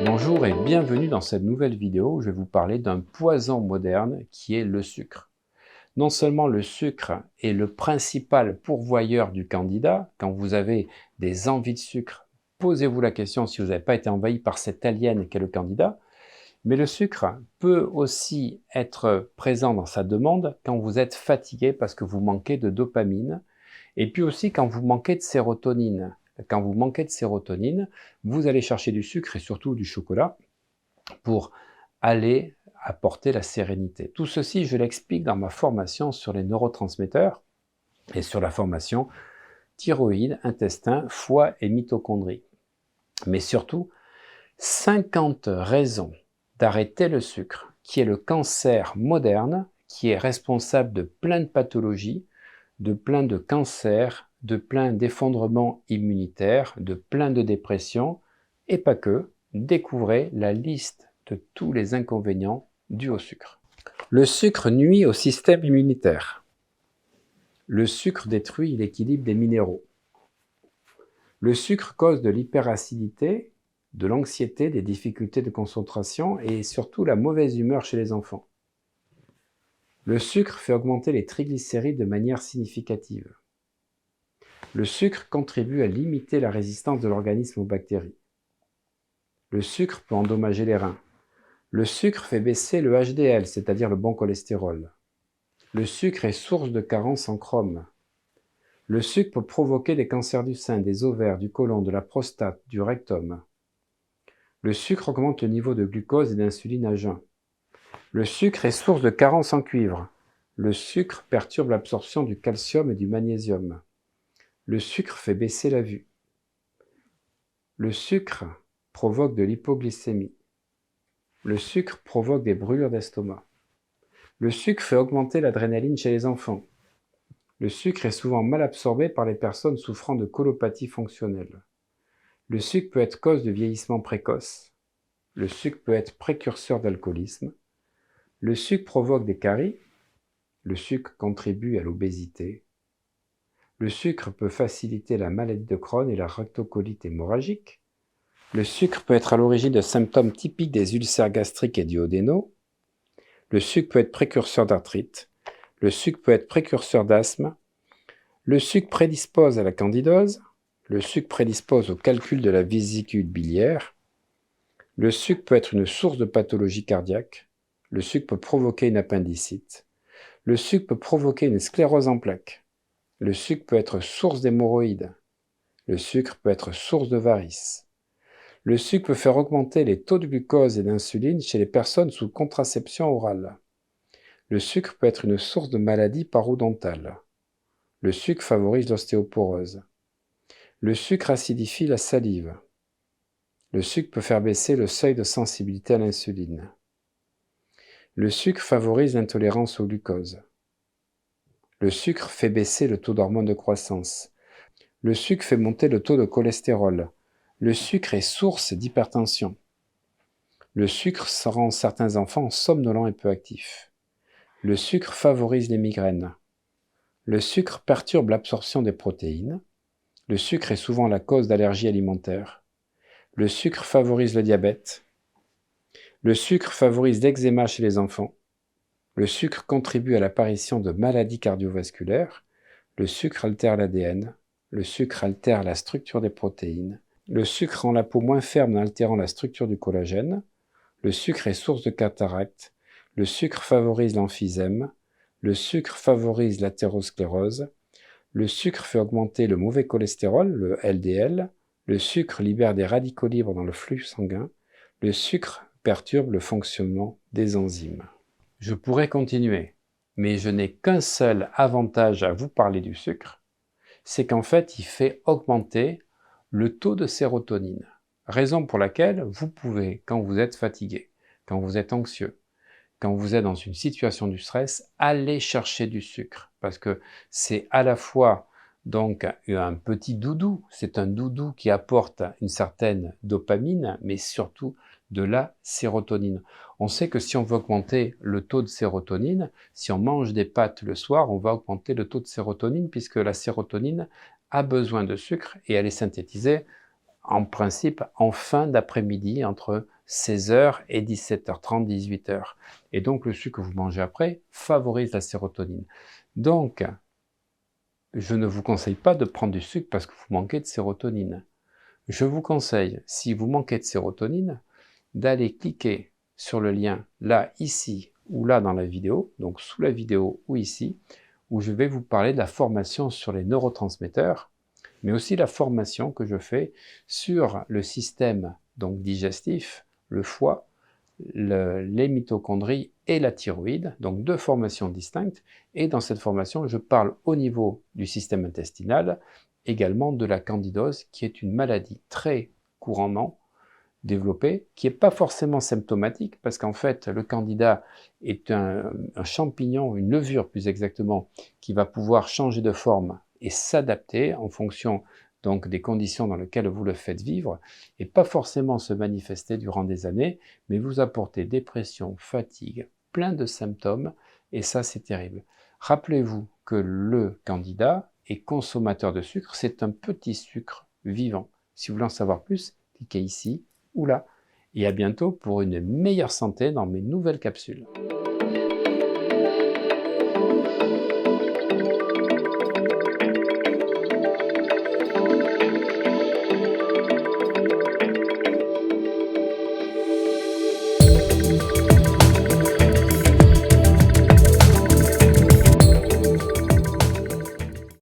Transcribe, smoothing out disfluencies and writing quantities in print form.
Bonjour et bienvenue dans cette nouvelle vidéo où je vais vous parler d'un poison moderne qui est le sucre. Non seulement le sucre est le principal pourvoyeur du candidat, quand vous avez des envies de sucre, posez-vous la question si vous n'avez pas été envahi par cet alien qu'est le candidat, mais le sucre peut aussi être présent dans sa demande quand vous êtes fatigué parce que vous manquez de dopamine, et puis aussi quand vous manquez de sérotonine. Quand vous manquez de sérotonine, vous allez chercher du sucre et surtout du chocolat pour aller apporter la sérénité. Tout ceci, je l'explique dans ma formation sur les neurotransmetteurs et sur la formation thyroïde, intestin, foie et mitochondrie. Mais surtout, 50 raisons d'arrêter le sucre, qui est le cancer moderne, qui est responsable de plein de pathologies, de plein de cancers, de plein d'effondrements immunitaires, de plein de dépressions, et pas que. Découvrez la liste de tous les inconvénients dus au sucre. Le sucre nuit au système immunitaire. Le sucre détruit l'équilibre des minéraux. Le sucre cause de l'hyperacidité, de l'anxiété, des difficultés de concentration et surtout la mauvaise humeur chez les enfants. Le sucre fait augmenter les triglycérides de manière significative. Le sucre contribue à limiter la résistance de l'organisme aux bactéries. Le sucre peut endommager les reins. Le sucre fait baisser le HDL, c'est-à-dire le bon cholestérol. Le sucre est source de carence en chrome. Le sucre peut provoquer des cancers du sein, des ovaires, du côlon, de la prostate, du rectum. Le sucre augmente le niveau de glucose et d'insuline à jeun. Le sucre est source de carence en cuivre. Le sucre perturbe l'absorption du calcium et du magnésium. Le sucre fait baisser la vue. Le sucre provoque de l'hypoglycémie. Le sucre provoque des brûlures d'estomac. Le sucre fait augmenter l'adrénaline chez les enfants. Le sucre est souvent mal absorbé par les personnes souffrant de colopathie fonctionnelle. Le sucre peut être cause de vieillissement précoce. Le sucre peut être précurseur d'alcoolisme. Le sucre provoque des caries. Le sucre contribue à l'obésité. Le sucre peut faciliter la maladie de Crohn et la rectocolite hémorragique. Le sucre peut être à l'origine de symptômes typiques des ulcères gastriques et duodénaux. Le sucre peut être précurseur d'arthrite. Le sucre peut être précurseur d'asthme. Le sucre prédispose à la candidose. Le sucre prédispose au calcul de la vésicule biliaire. Le sucre peut être une source de pathologie cardiaque. Le sucre peut provoquer une appendicite. Le sucre peut provoquer une sclérose en plaques. Le sucre peut être source d'hémorroïdes. Le sucre peut être source de varices. Le sucre peut faire augmenter les taux de glucose et d'insuline chez les personnes sous contraception orale. Le sucre peut être une source de maladies parodontales. Le sucre favorise l'ostéoporose. Le sucre acidifie la salive. Le sucre peut faire baisser le seuil de sensibilité à l'insuline. Le sucre favorise l'intolérance au glucose. Le sucre fait baisser le taux d'hormones de croissance. Le sucre fait monter le taux de cholestérol. Le sucre est source d'hypertension. Le sucre rend certains enfants somnolents et peu actifs. Le sucre favorise les migraines. Le sucre perturbe l'absorption des protéines. Le sucre est souvent la cause d'allergies alimentaires. Le sucre favorise le diabète. Le sucre favorise l'eczéma chez les enfants. Le sucre contribue à l'apparition de maladies cardiovasculaires. Le sucre altère l'ADN. Le sucre altère la structure des protéines. Le sucre rend la peau moins ferme en altérant la structure du collagène. Le sucre est source de cataracte. Le sucre favorise l'emphysème. Le sucre favorise l'athérosclérose. Le sucre fait augmenter le mauvais cholestérol, le LDL. Le sucre libère des radicaux libres dans le flux sanguin. Le sucre perturbe le fonctionnement des enzymes. Je pourrais continuer, mais je n'ai qu'un seul avantage à vous parler du sucre, c'est qu'en fait, il fait augmenter le taux de sérotonine. Raison pour laquelle vous pouvez, quand vous êtes fatigué, quand vous êtes anxieux, quand vous êtes dans une situation de stress, aller chercher du sucre. Parce que c'est à la fois donc un petit doudou, c'est un doudou qui apporte une certaine dopamine, mais surtout de la sérotonine. On sait que si on veut augmenter le taux de sérotonine, si on mange des pâtes le soir, on va augmenter le taux de sérotonine puisque la sérotonine a besoin de sucre et elle est synthétisée en principe en fin d'après-midi entre 16h et 17h30, 18h. Et donc le sucre que vous mangez après favorise la sérotonine. Donc, je ne vous conseille pas de prendre du sucre parce que vous manquez de sérotonine. Je vous conseille, si vous manquez de sérotonine, d'aller cliquer sur le lien là, ici ou là dans la vidéo, donc sous la vidéo ou ici, où je vais vous parler de la formation sur les neurotransmetteurs, mais aussi la formation que je fais sur le système donc digestif, le foie, les mitochondries et la thyroïde, donc deux formations distinctes. Et dans cette formation, je parle au niveau du système intestinal, également de la candidose, qui est une maladie très couramment développée, qui n'est pas forcément symptomatique, parce qu'en fait, le candida est un champignon, une levure plus exactement, qui va pouvoir changer de forme et s'adapter en fonction donc des conditions dans lesquelles vous le faites vivre, et pas forcément se manifester durant des années, mais vous apporter dépression, fatigue, plein de symptômes, et ça c'est terrible. Rappelez-vous que le candida est consommateur de sucre, c'est un petit sucre vivant. Si vous voulez en savoir plus, cliquez ici ou là. Et à bientôt pour une meilleure santé dans mes nouvelles capsules.